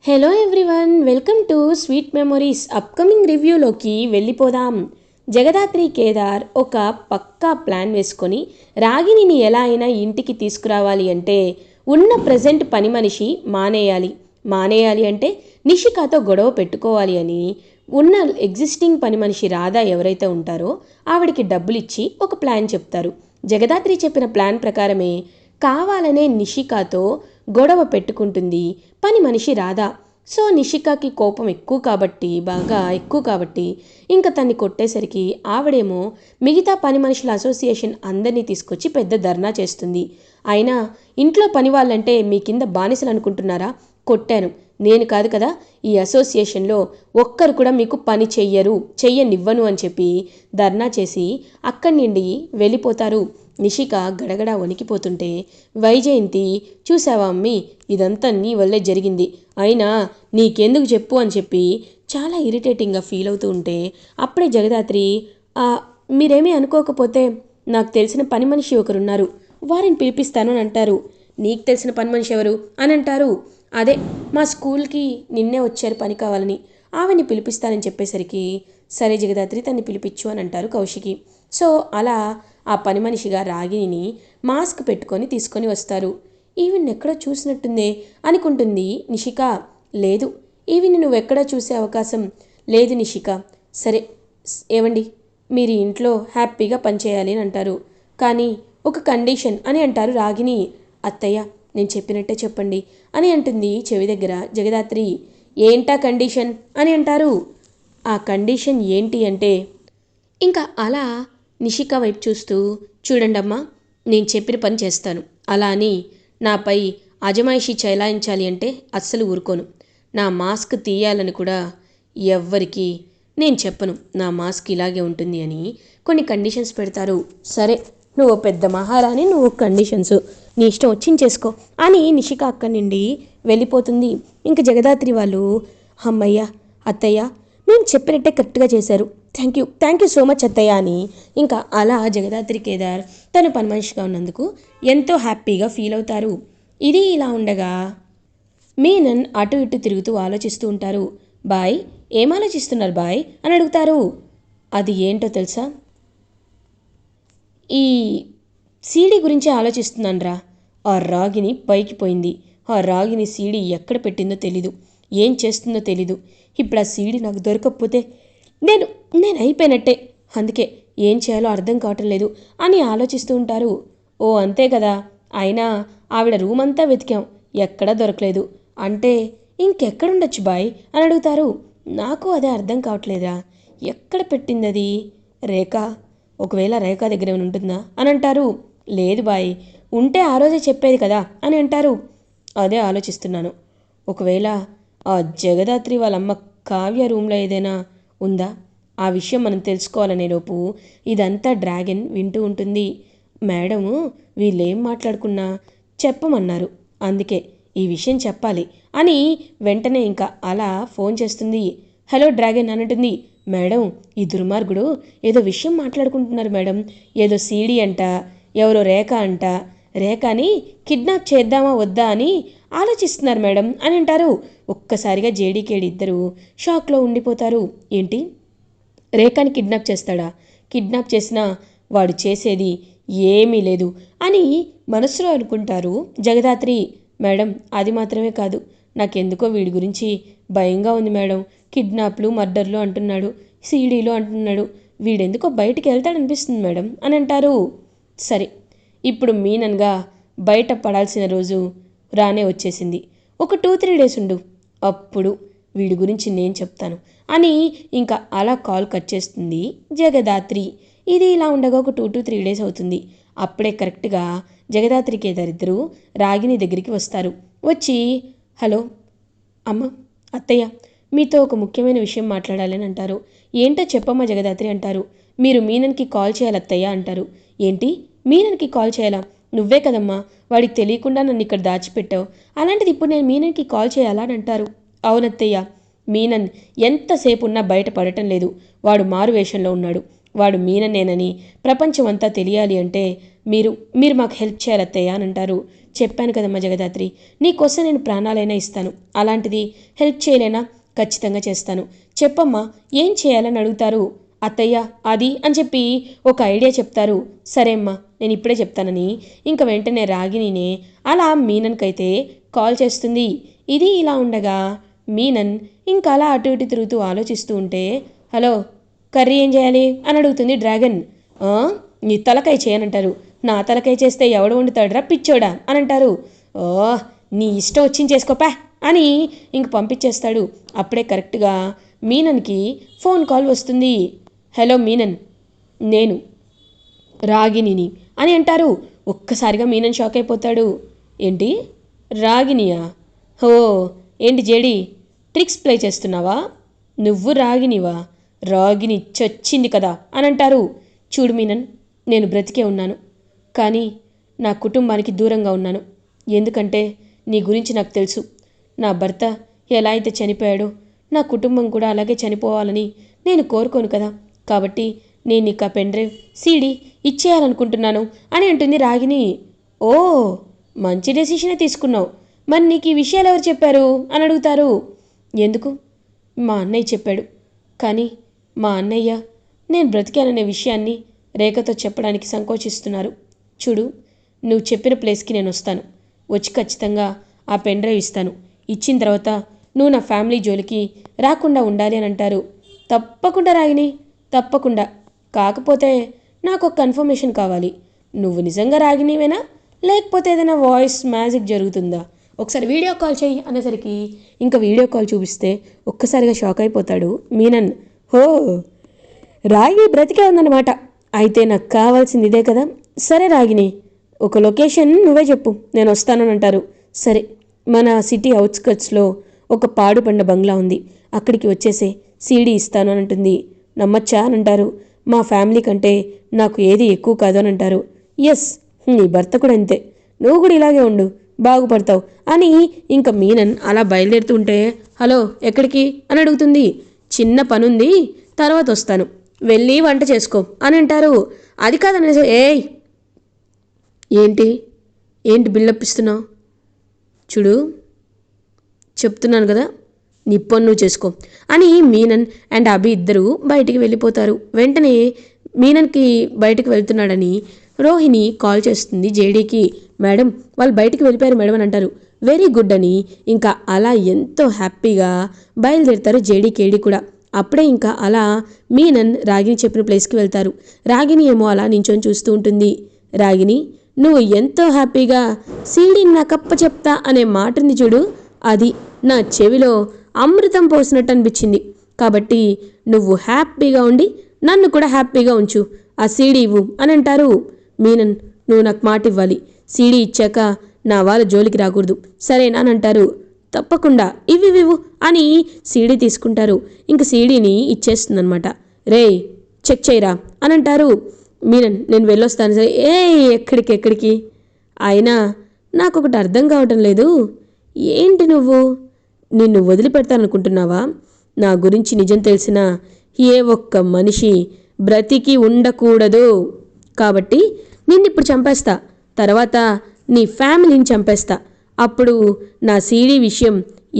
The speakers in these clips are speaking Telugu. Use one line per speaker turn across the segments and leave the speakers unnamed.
Hello everyone, welcome to sweet memories. Upcoming రివ్యూలోకి వెళ్ళిపోదాం. జగదాత్రి కేదార్ ఒక పక్కా ప్లాన్ వేసుకొని రాగిణిని ఎలా అయినా ఇంటికి తీసుకురావాలి అంటే ఉన్న ప్రజెంట్ పని మనిషి మానేయాలి అంటే నిషికాతో గొడవ పెట్టుకోవాలి అని ఉన్న ఎగ్జిస్టింగ్ పని మనిషి రాధా ఎవరైతే ఉంటారో ఆవిడికి డబ్బులు ఇచ్చి ఒక ప్లాన్ చెప్తారు. జగదాత్రి చెప్పిన ప్లాన్ ప్రకారమే కావాలనే నిషికాతో గొడవ పెట్టుకుంటుంది పని మనిషి రాధా. సో నిషికాకి కోపం బాగా ఎక్కువ కాబట్టి ఇంకా తన్ని కొట్టేసరికి ఆవిడేమో మిగతా పని మనుషుల అసోసియేషన్ అందరినీ తీసుకొచ్చి పెద్ద ధర్నా చేస్తుంది. అయినా ఇంట్లో పని వాళ్ళంటే మీ కింద బానిసలు అనుకుంటున్నారా? కొట్టాను నేను కాదు కదా, ఈ అసోసియేషన్లో ఒక్కరు కూడా మీకు పని చెయ్యనివ్వను అని చెప్పి ధర్నా చేసి అక్కడి నుండి వెళ్ళిపోతారు. నిషిక గడగడ వణికిపోతుంటే వైజయంతి, చూసావా అమ్మి, ఇదంతా నీ వల్లే జరిగింది, అయినా నీకెందుకు చెప్పు అని చెప్పి చాలా ఇరిటేటింగ్గా ఫీల్ అవుతూ ఉంటే అప్పుడే జగదాత్రి, మీరేమీ అనుకోకపోతే నాకు తెలిసిన పని మనిషి ఒకరున్నారు, వారిని పిలిపిస్తాను అని అంటారు. నీకు తెలిసిన పని మనిషి ఎవరు అని అంటారు. అదే మా స్కూల్కి నిన్నే వచ్చారు పని కావాలని, ఆమెని పిలిపిస్తానని చెప్పేసరికి సరే జగదాత్రి తన్ని పిలిపించు అని అంటారు కౌశికి. సో అలా ఆ పని మనిషిగా రాగిణిని మాస్క్ పెట్టుకొని తీసుకొని వస్తారు. ఈవిని ఎక్కడో చూసినట్టుందే అనుకుంటుంది నిషిక. లేదు, ఈవిని నువ్వెక్కడా చూసే అవకాశం లేదు నిషిక. సరే ఏవండి, మీరు ఇంట్లో హ్యాపీగా పనిచేయాలి అని అంటారు. కానీ ఒక కండిషన్ అని అంటారు రాగిణి. అత్తయ్య నేను చెప్పినట్టే చెప్పండి అని అంటుంది చెవి దగ్గర జగదాత్రి. ఏంటా కండిషన్ అని అంటారు. ఆ కండిషన్ ఏంటి అంటే ఇంకా అలా నిషిక వైపు చూస్తూ, చూడండమ్మా, నేను చెప్పిన పని చేస్తాను, అలా అని నాపై అజమాయిషీ చెలాయించాలి అంటే అస్సలు ఊరుకోను. నా మాస్క్ తీయాలని కూడా ఎవ్వరికి నేను చెప్పను, నా మాస్క్ ఇలాగే ఉంటుంది అని కొన్ని కండిషన్స్ పెడతారు. సరే నువ్వు పెద్ద మహారాణి, నువ్వు కండిషన్స్ నీ ఇష్టం వచ్చించేసుకో అని నిషిక అక్కడి నుండి వెళ్ళిపోతుంది. ఇంక జగదాత్రి వాళ్ళు, అమ్మయ్య అత్తయ్య మేము చెప్పినట్టే కరెక్ట్గా చేశారు, థ్యాంక్ యూ సో మచ్ అత్తయ్య అని ఇంకా అలా జగదాత్రి కేదార్ తను పని మనిషిగా ఉన్నందుకు ఎంతో హ్యాపీగా ఫీల్ అవుతారు. ఇది ఇలా ఉండగా మీనన్ అటు ఇటు తిరుగుతూ ఆలోచిస్తూ ఉంటారు. బాయ్, ఏం ఆలోచిస్తున్నారు బాయ్ అని అడుగుతారు. అది ఏంటో తెలుసా, ఈ సీడీ గురించి ఆలోచిస్తున్నాను రా. ఆ రాగిని పైకి పోయింది, ఆ రాగిని సీడీ ఎక్కడ పెట్టిందో తెలీదు, ఏం చేస్తుందో తెలీదు. ఇప్పుడు ఆ సీడీ నాకు దొరకకపోతే నేను అయిపోయినట్టే, అందుకే ఏం చేయాలో అర్థం కావటం లేదు అని ఆలోచిస్తూ ఉంటారు. ఓ అంతే కదా, అయినా ఆవిడ రూమ్ అంతా వెతికాం, ఎక్కడా దొరకలేదు, అంటే ఇంకెక్కడుండొచ్చు బాయ్ అని అడుగుతారు. నాకు అదే అర్థం కావట్లేదురా, ఎక్కడ పెట్టింది అది? రేఖ, ఒకవేళ రేఖ దగ్గర ఏమైనా ఉంటుందా అని అంటారు. లేదు బాయ్, ఉంటే ఆ రోజే చెప్పేది కదా అని అంటారు. అదే ఆలోచిస్తున్నాను, ఒకవేళ ఆ జగదాత్రి వాళ్ళమ్మ కావ్య రూమ్లో ఏదైనా ఉందా, ఆ విషయం మనం తెలుసుకోవాలనే లోపు ఇదంతా డ్రాగన్ వింటూ ఉంటుంది. మేడము వీళ్ళేం మాట్లాడుకున్నా చెప్పమన్నారు, అందుకే ఈ విషయం చెప్పాలి అని వెంటనే ఇంకా అలా ఫోన్ చేస్తుంది. హలో డ్రాగన్ అని అంటుంది. మేడం, ఈ దుర్మార్గుడు ఏదో విషయం మాట్లాడుకుంటున్నారు మేడం, ఏదో సీడీ అంట, ఎవరో రేఖ అంట, రేఖని కిడ్నాప్ చేద్దామా వద్దా అని ఆలోచిస్తున్నారు మేడం అని అంటారు. ఒక్కసారిగా జేడీకేడి ఇద్దరు షాక్లో ఉండిపోతారు. ఏంటి, రేఖని కిడ్నాప్ చేస్తాడా? కిడ్నాప్ చేసినా వాడు చేసేది ఏమీ లేదు అని మనసులో అనుకుంటారు జగదాత్రి. మేడం, అది మాత్రమే కాదు, నాకెందుకో వీడి గురించి భయంగా ఉంది మేడం, కిడ్నాప్లు మర్డర్లు అంటున్నాడు, సీడీలు అంటున్నాడు, వీడెందుకో బయటికి వెళ్తాడనిపిస్తుంది మేడం అని అంటారు. సరే, ఇప్పుడు మీనన్గా బయట పడాల్సిన రోజు రానే వచ్చేసింది, ఒక 2-3 డేస్ ఉండు, అప్పుడు వీడి గురించి నేను చెప్తాను అని ఇంకా అలా కాల్ కట్ చేస్తుంది జగదాత్రి. ఇది ఇలా ఉండగా ఒక 2-3 డేస్ అవుతుంది. అప్పుడే కరెక్ట్గా జగదాత్రి కేదారిద్దరూ రాగిణి దగ్గరికి వస్తారు. వచ్చి, హలో అమ్మ, అత్తయ్య, మీతో ఒక ముఖ్యమైన విషయం మాట్లాడాలని అంటారు. ఏంటో చెప్పమ్మా జగదాత్రి అంటారు. మీరు మీనన్కి కాల్ చేయాలి అత్తయ్య అంటారు. ఏంటి, మీనన్కి కాల్ చేయాలా? నువ్వే కదమ్మా వాడికి తెలియకుండా నన్ను ఇక్కడ దాచిపెట్టావు, అలాంటిది ఇప్పుడు నేను మీనన్కి కాల్ చేయాలా అని అంటారు. అవునత్తయ్య, మీనన్ ఎంతసేపు ఉన్నా బయట పడటం లేదు, వాడు మారు వేషంలో ఉన్నాడు, వాడు మీనన్నేనని ప్రపంచం అంతా తెలియాలి అంటే మీరు మాకు హెల్ప్ చేయాలత్తయ్య అని అంటారు. చెప్పాను కదమ్మా జగదాత్రి, నీకోసం నేను ప్రాణాలైనా ఇస్తాను, అలాంటిది హెల్ప్ చేయలేనా? ఖచ్చితంగా చేస్తాను, చెప్పమ్మా ఏం చేయాలని అడుగుతారు. అత్తయ్య అది అని చెప్పి ఒక ఐడియా చెప్తారు. సరే అమ్మా నేను ఇప్పుడే చెప్తానని ఇంక వెంటనే రాగిణినే అలా మీనన్కైతే కాల్ చేస్తుంది. ఇది ఇలా ఉండగా మీనన్ ఇంకా అలా అటు ఇటు తిరుగుతూ ఆలోచిస్తూ ఉంటే, హలో కర్రీ ఏం చేయాలి అని అడుగుతుంది డ్రాగన్. నీ తలకాయ చేయనంటారు. నా తలకాయ చేస్తే ఎవడు వండుతాడురా పిచ్చోడా అని అంటారు. ఓ నీ ఇష్టం వచ్చింది చేసుకోపా అని ఇంక పంపించేస్తాడు. అప్పుడే కరెక్ట్గా మీనన్కి ఫోన్ కాల్ వస్తుంది. హలో మీనన్, నేను రాగిణిని అని అంటారు. ఒక్కసారిగా మీనన్ షాక్ అయిపోతాడు. ఏంటి రాగిణియా? హో ఏంటి జేడి ట్రిక్స్ ప్లే చేస్తున్నావా? నువ్వు రాగినివా? రాగిని చచ్చింది కదా అని అంటారు. చూడు మీనన్, నేను బ్రతికే ఉన్నాను, కానీ నా కుటుంబానికి దూరంగా ఉన్నాను. ఎందుకంటే నీ గురించి నాకు తెలుసు. నా భర్త ఎలా అయితే చనిపోయాడో నా కుటుంబం కూడా అలాగే చనిపోవాలని నేను కోరుకోను కదా. కాబట్టి నేను నీకు ఆ పెన్ డ్రైవ్ సీడీ ఇచ్చేయాలనుకుంటున్నాను అని అంటుంది రాగిని. ఓ మంచి డెసిషనే తీసుకున్నావు. మరి నీకు ఈ విషయాలు ఎవరు చెప్పారు అని అడుగుతారు. ఎందుకు, మా అన్నయ్య చెప్పాడు. కానీ మా అన్నయ్య నేను బ్రతికాననే విషయాన్ని రేఖతో చెప్పడానికి సంకోచిస్తున్నారు. చూడు, నువ్వు చెప్పిన ప్లేస్కి నేను వస్తాను. వచ్చి ఖచ్చితంగా ఆ పెన్ డ్రైవ్ ఇస్తాను. ఇచ్చిన తర్వాత నువ్వు నా ఫ్యామిలీ జోలికి రాకుండా ఉండాలి అని అంటారు. తప్పకుండా రాగిని, తప్పకుండా. కాకపోతే నాకు ఒక కన్ఫర్మేషన్ కావాలి. నువ్వు నిజంగా రాగినివేనా, లేకపోతే ఏదైనా వాయిస్ మ్యాజిక్ జరుగుతుందా? ఒకసారి వీడియో కాల్ చేయి అనేసరికి ఇంకా వీడియో కాల్ చూపిస్తే ఒక్కసారిగా షాక్ అయిపోతాడు మీనన్. హో రాగిని బ్రతికే ఉందన్నమాట. అయితే నాకు కావాల్సింది ఇదే కదా. సరే రాగిని, ఒక లొకేషన్ నువ్వే చెప్పు, నేను వస్తానని అంటారు. సరే, మన సిటీ అవుట్స్కట్స్లో ఒక పాడుపండ బంగ్లా ఉంది, అక్కడికి వచ్చేసే, సీడీ ఇస్తాను అని అంటుంది. నమ్మచ్చా అని అంటారు. మా ఫ్యామిలీ కంటే నాకు ఏది ఎక్కువ కాదు అని అంటారు. ఎస్, నీ భర్త కూడా అంతే, నువ్వు కూడా ఇలాగే ఉండు, బాగుపడతావు అని ఇంకా మీనన్ అలా బయలుదేరుతుంటే, హలో ఎక్కడికి అని అడుగుతుంది. చిన్న పనుంది, తర్వాత వస్తాను, వెళ్ళి వంట చేసుకో అని అంటారు. అది కాదని, ఏయ్ ఏంటి ఏంటి బిల్డప్ ఇస్తున్నావు? చూడు చెప్తున్నాను కదా, నీ పని నువ్వు చేసుకో అని మీనన్ అండ్ అభి ఇద్దరు బయటికి వెళ్ళిపోతారు. వెంటనే మీనన్కి బయటికి వెళ్తున్నాడని రోహిణి కాల్ చేస్తుంది జేడీకి. మేడం వాళ్ళు బయటికి వెళ్ళిపోయారు మేడం అని అంటారు. వెరీ గుడ్ అని ఇంకా అలా ఎంతో హ్యాపీగా బయలుదేరుతారు జేడీ కేడీ కూడా. అప్పుడే ఇంకా అలా మీనన్ రాగిని చెప్పిన ప్లేస్కి వెళ్తారు. రాగిని ఏమో అలా నించొని చూస్తూ ఉంటుంది. రాగిని, నువ్వు ఎంతో హ్యాపీగా సీడీని నాకప్ప చెప్తా అనే మాటని చూడు, అది నా చెవిలో అమృతం పోసినట్టు అనిపించింది. కాబట్టి నువ్వు హ్యాపీగా ఉండి నన్ను కూడా హ్యాపీగా ఉంచు, ఆ సీడీ ఇవ్వు అని అంటారు. మీనన్, నువ్వు నాకు మాట ఇవ్వాలి, సీడీ ఇచ్చాక నా వాళ్ళ జోలికి రాకూడదు, సరేనా అని అంటారు. తప్పకుండా ఇవ్వు అని సీడీ తీసుకుంటారు. ఇంక సీడీని ఇచ్చేస్తుందనమాట. రే చెక్ చేయరా అని అంటారు. మీనన్, నేను వెళ్ళొస్తాను. సరే, ఎక్కడికి అయినా నాకు ఒకటి అర్థం కావటం లేదు. ఏంటి నువ్వు, నిన్ను వదిలిపెడతాననుకుంటున్నావా? నా గురించి నిజం తెలిసిన ఏ ఒక్క మనిషి బ్రతికి ఉండకూడదు. కాబట్టి నిన్నిప్పుడు చంపేస్తా, తర్వాత నీ ఫ్యామిలీని చంపేస్తా. అప్పుడు నా సీడీ విషయం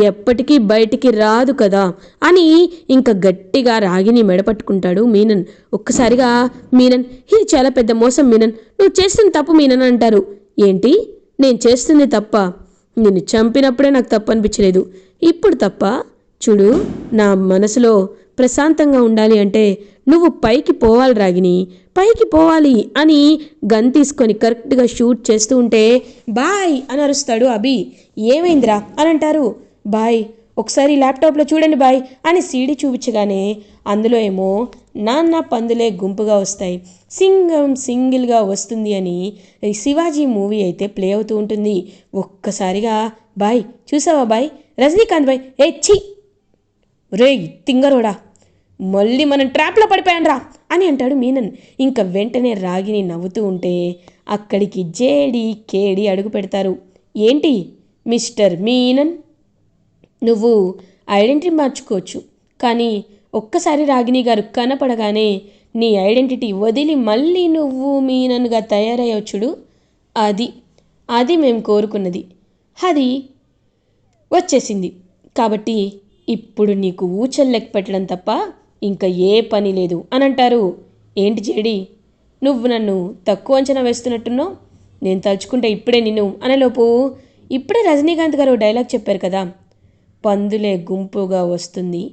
ఎప్పటికీ బయటికి రాదు కదా అని ఇంకా గట్టిగా రాగిని మెడపట్టుకుంటాడు మీనన్. ఒక్కసారిగా మీనన్, ఇది చాలా పెద్ద మోసం మీనన్, నువ్వు చేస్తున్న తప్పు మీనన్ అంటారు. ఏంటి, నేను చేస్తుంది తప్ప? నిన్ను చంపినప్పుడే నాకు తప్పు అనిపించలేదు, ఇప్పుడు తప్ప? చూడు, నా మనసులో ప్రశాంతంగా ఉండాలి అంటే నువ్వు పైకి పోవాలి రాగిని, పైకి పోవాలి అని గన్ తీసుకొని కరెక్ట్గా షూట్ చేస్తూ ఉంటే బాయ్ అని అరుస్తాడు అభి. ఏమైందిరా అని అంటారు. బాయ్ ఒకసారి ల్యాప్టాప్లో చూడండి బాయ్ అని సీడీ చూపించగానే అందులో ఏమో నాన్న పందులే గుంపుగా వస్తాయి, సింగం సింగిల్గా వస్తుంది అని శివాజీ మూవీ అయితే ప్లే అవుతూ ఉంటుంది. ఒక్కసారిగా బాయ్ చూసావా బాయ్, రజనీకాంత్ బాయ్, ఛీ రే తింగరోడా, మళ్ళీ మనం ట్రాప్లో పడిపోయాను రా అని అంటాడు మీనన్. ఇంకా వెంటనే రాగిని నవ్వుతూ ఉంటే అక్కడికి జేడి కేడి అడుగు పెడతారు. ఏంటి మిస్టర్ మీనన్, నువ్వు ఐడెంటిటీ మార్చుకోవచ్చు, కానీ ఒక్కసారి రాగిని గారు కనపడగానే నీ ఐడెంటిటీ వదిలి మళ్ళీ నువ్వు మీనన్గా తయారయ్యొచ్చుడు, అది అది మేము కోరుకున్నది, అది వచ్చేసింది. కాబట్టి ఇప్పుడు నీకు ఊచలు లెక్క పెట్టడం తప్ప ఇంకా ఏ పని లేదు అని అంటారు. ఏంటి జేడి, నువ్వు నన్ను తక్కువ అంచనా వేస్తున్నట్టున్నావు. నేను తలుచుకుంటే ఇప్పుడే నిన్ను అనేలోపు ఇప్పుడే రజనీకాంత్ గారు డైలాగ్ చెప్పారు కదా, పందులే గుంపుగా వస్తుంది,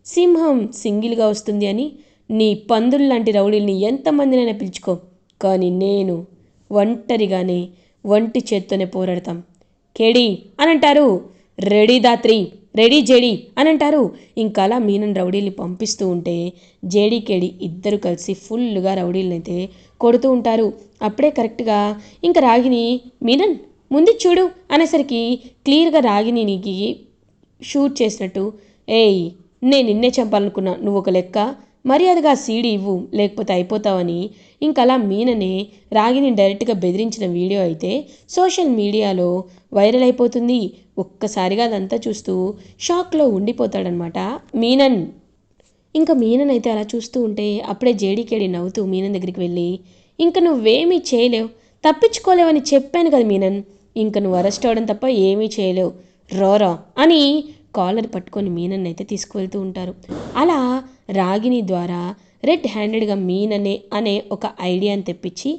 సింహం సింగిల్గా వస్తుంది అని. నీ పందులు లాంటి రౌడీల్ని ఎంతమందినైనా పిలుచుకో, కానీ నేను ఒంటరిగానే ఒంటి చేత్తోనే పోరాడతాం. కేడి అని అంటారు. రెడీ దాత్రి, రెడీ జేడి అని అంటారు. ఇంకా అలా మీనన్ రౌడీల్ని పంపిస్తూ ఉంటే జేడీ కేడి ఇద్దరు కలిసి ఫుల్గా రౌడీలను అయితే కొడుతూ ఉంటారు. అప్పుడే కరెక్ట్గా ఇంకా రాగిని మీనన్ ముందు చూడు అనేసరికి క్లియర్గా రాగినికి షూట్ చేసినట్టు, ఏయ్ నేను నిన్నే చంపాలనుకున్నా, నువ్వు ఒక లెక్క, మర్యాదగా సీడీ ఇవ్వు లేకపోతే అయిపోతావని ఇంకలా మీననే రాగిని డైరెక్ట్గా బెదిరించిన వీడియో అయితే సోషల్ మీడియాలో వైరల్ అయిపోతుంది. ఒక్కసారిగా అదంతా చూస్తూ షాక్లో ఉండిపోతాడనమాట మీనన్. ఇంకా మీనన్ అయితే అలా చూస్తూ ఉంటే అప్పుడే జేడీకేడి నవ్వుతూ మీనన్ దగ్గరికి వెళ్ళి, ఇంక నువ్వేమీ చేయలేవు, తప్పించుకోలేవని చెప్పాను కదా మీనన్, ఇంక నువ్వు అరెస్ట్ అవ్వడం తప్ప ఏమీ చేయలేవు, రోరా అని కాలర్ పట్టుకొని మీనన్ అయితే తీసుకువెళ్తూ ఉంటారు. అలా రాగిని ద్వారా రెడ్ హ్యాండెడ్గా మీననే అనే ఒక ఐడియాని తెప్పించి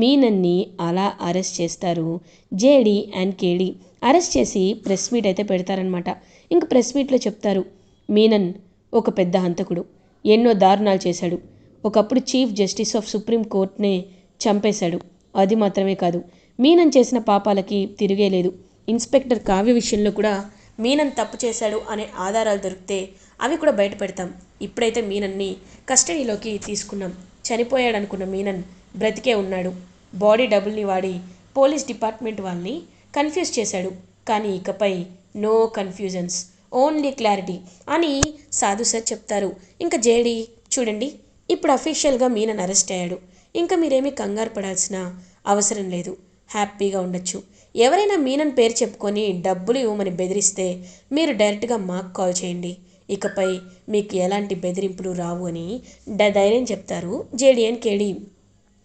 మీనన్ని అలా అరెస్ట్ చేస్తారు జేడీ అండ్ కేడీ. అరెస్ట్ చేసి ప్రెస్ మీట్ అయితే పెడతారనమాట. ఇంక ప్రెస్ మీట్లో చెప్తారు, మీనన్ ఒక పెద్ద హంతకుడు, ఎన్నో దారుణాలు చేశాడు, ఒకప్పుడు చీఫ్ జస్టిస్ ఆఫ్ సుప్రీం కోర్ట్నే చంపేశాడు. అది మాత్రమే కాదు, మీనన్ చేసిన పాపాలకి తిరిగేలేదు. ఇన్స్పెక్టర్ కావ్య విషయంలో కూడా మీనన్ తప్పు చేశాడు అనే ఆధారాలు దొరికితే అవి కూడా బయట పెడతాం. ఇప్పుడైతే మీనన్ని కస్టడీలోకి తీసుకున్నాం. చనిపోయాడనుకున్న మీనన్ బ్రతికే ఉన్నాడు. బాడీ డబుల్ని వాడి పోలీస్ డిపార్ట్మెంట్ వాళ్ళని కన్ఫ్యూజ్ చేశాడు. కానీ ఇకపై నో కన్ఫ్యూజన్స్, ఓన్లీ క్లారిటీ అని సాధు సార్ చెప్తారు. ఇంకా జేడీ చూడండి, ఇప్పుడు అఫీషియల్గా మీనన్ అరెస్ట్ అయ్యాడు. ఇంకా మీరేమీ కంగారు పడాల్సిన అవసరం లేదు, హ్యాపీగా ఉండొచ్చు. ఎవరైనా మీనన్ పేరు చెప్పుకొని డబ్బులు ఇవ్వమని బెదిరిస్తే మీరు డైరెక్ట్గా మాకు కాల్ చేయండి, ఇకపై మీకు ఎలాంటి బెదిరింపులు రావు అని ధైర్యం చెప్తారు జేడీఎన్ కేడీ.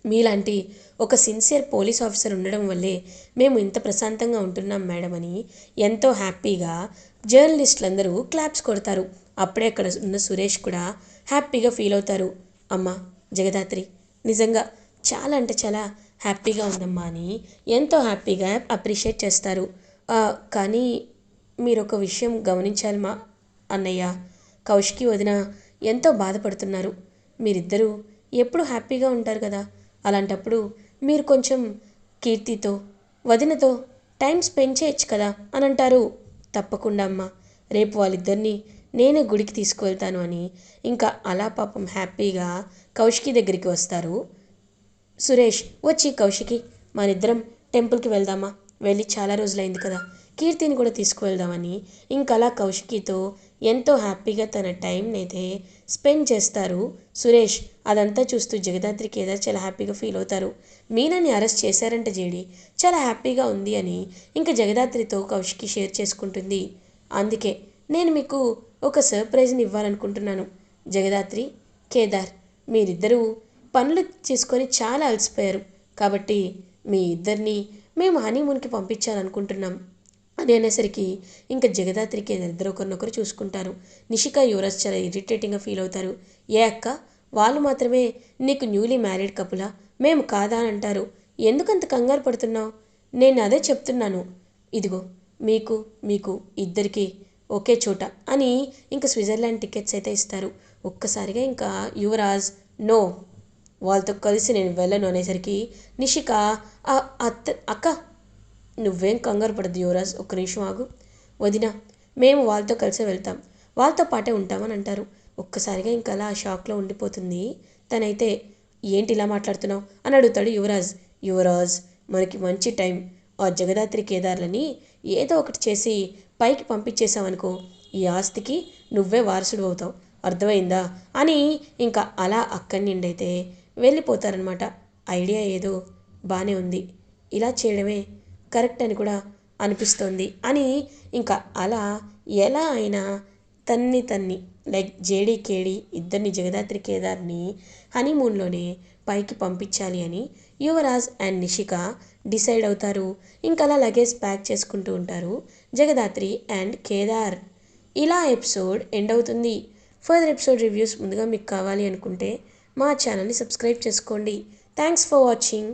మీలాంటి ఒక సిన్సియర్ పోలీస్ ఆఫీసర్ ఉండడం వల్లే మేము ఇంత ప్రశాంతంగా ఉంటున్నాం మేడం అని ఎంతో హ్యాపీగా జర్నలిస్టులందరూ క్లాప్స్ కొడతారు. అప్పుడే అక్కడ ఉన్న సురేష్ కూడా హ్యాపీగా ఫీల్ అవుతారు. అమ్మ జగదాత్రి, నిజంగా చాలా అంటే చాలా హ్యాపీగా ఉందమ్మా అని ఎంతో హ్యాపీగా అప్రిషియేట్ చేస్తారు. కానీ మీరు ఒక విషయం గమనించాలి మా అన్నయ్య, కౌశికి వదిన ఎంతో బాధపడుతున్నారు. మీరిద్దరూ ఎప్పుడు హ్యాపీగా ఉంటారు కదా, అలాంటప్పుడు మీరు కొంచెం కీర్తితో వదినతో టైం స్పెండ్ చేయొచ్చు కదా అని అంటారు. తప్పకుండా అమ్మ, రేపు వాళ్ళిద్దరినీ నేనే గుడికి తీసుకువెళ్తాను అని ఇంకా అలా పాపం హ్యాపీగా కౌశికి దగ్గరికి వస్తారు సురేష్. వచ్చి కౌశికి, మనిద్దరం టెంపుల్కి వెళ్దామా, వెళ్ళి చాలా రోజులైంది కదా, కీర్తిని కూడా తీసుకువెళ్దామని ఇంకలా కౌశికితో ఎంతో హ్యాపీగా తన టైంని అయితే స్పెండ్ చేస్తారు సురేష్. అదంతా చూస్తూ జగదాత్రి కేదార్ చాలా హ్యాపీగా ఫీల్ అవుతారు. మీనాని అరెస్ట్ చేశారంట జేడి, చాలా హ్యాపీగా ఉంది అని ఇంకా జగదాత్రితో కౌశికి షేర్ చేసుకుంటుంది. అందుకే నేను మీకు ఒక సర్ప్రైజ్ని ఇవ్వాలనుకుంటున్నాను జగదాత్రి, కేదార్. మీరిద్దరూ పనులు చేసుకొని చాలా అలసిపోయారు, కాబట్టి మీ ఇద్దరిని మేము హనీమూన్కి పంపించాలనుకుంటున్నాం అని అనేసరికి ఇంకా జగదాత్రికి ఇద్దరు ఒకరినొకరు చూసుకుంటారు. నిషిక యువరాజ్ చాలా ఇరిటేటింగ్గా ఫీల్ అవుతారు. ఏ అక్క, వాళ్ళు మాత్రమే నీకు న్యూలీ మ్యారీడ్ కపులా, మేము కాదా అని అంటారు. ఎందుకంత కంగారు పడుతున్నావు, నేను అదే చెప్తున్నాను, ఇదిగో మీకు మీకు ఇద్దరికి ఒకే చోట అని ఇంకా స్విట్జర్లాండ్ టికెట్స్ అయితే ఇస్తారు. ఒక్కసారిగా ఇంకా యువరాజ్ నో, వాళ్ళతో కలిసి నేను వెళ్ళను అనేసరికి నిషిక అక్క నువ్వేం కంగారు పడద్దు యువరాజ్, ఒక్క నిమిషం ఆగు, వదిన మేము వాళ్ళతో కలిసే వెళ్తాం, వాళ్ళతో పాటే ఉంటామని అంటారు. ఒక్కసారిగా ఇంకా అలా షాక్లో ఉండిపోతుంది తనైతే. ఏంటి ఇలా మాట్లాడుతున్నావు అని అడుగుతాడు యువరాజ్. యువరాజ్, మనకి మంచి టైం, ఆ జగదాత్రి కేదార్లని ఏదో ఒకటి చేసి పైకి పంపించేసావనుకో, ఈ ఆస్తికి నువ్వే వారసుడు అవుతావు, అర్థమైందా అని ఇంకా అలా అక్కడి నుండి అయితే వెళ్ళిపోతారనమాట. ఐడియా ఏదో బాగానే ఉంది, ఇలా చేయడమే కరెక్ట్ అని కూడా అనిపిస్తోంది అని ఇంకా అలా ఎలా అయినా తన్ని లైక్ జేడీ కేడీ ఇద్దరిని జగదాత్రి కేదార్ని హనీమూన్లోనే పైకి పంపించాలి అని యువరాజ్ అండ్ నిషిక డిసైడ్ అవుతారు. ఇంకా అలా లగేజ్ ప్యాక్ చేసుకుంటూ ఉంటారు జగదాత్రి అండ్ కేదార్. ఇలా ఎపిసోడ్ ఎండ్ అవుతుంది. ఫర్దర్ ఎపిసోడ్ రివ్యూస్ ముందుగా మీకు కావాలి అనుకుంటే మా ఛానల్ని సబ్స్క్రైబ్ చేసుకోండి. Thanks for watching.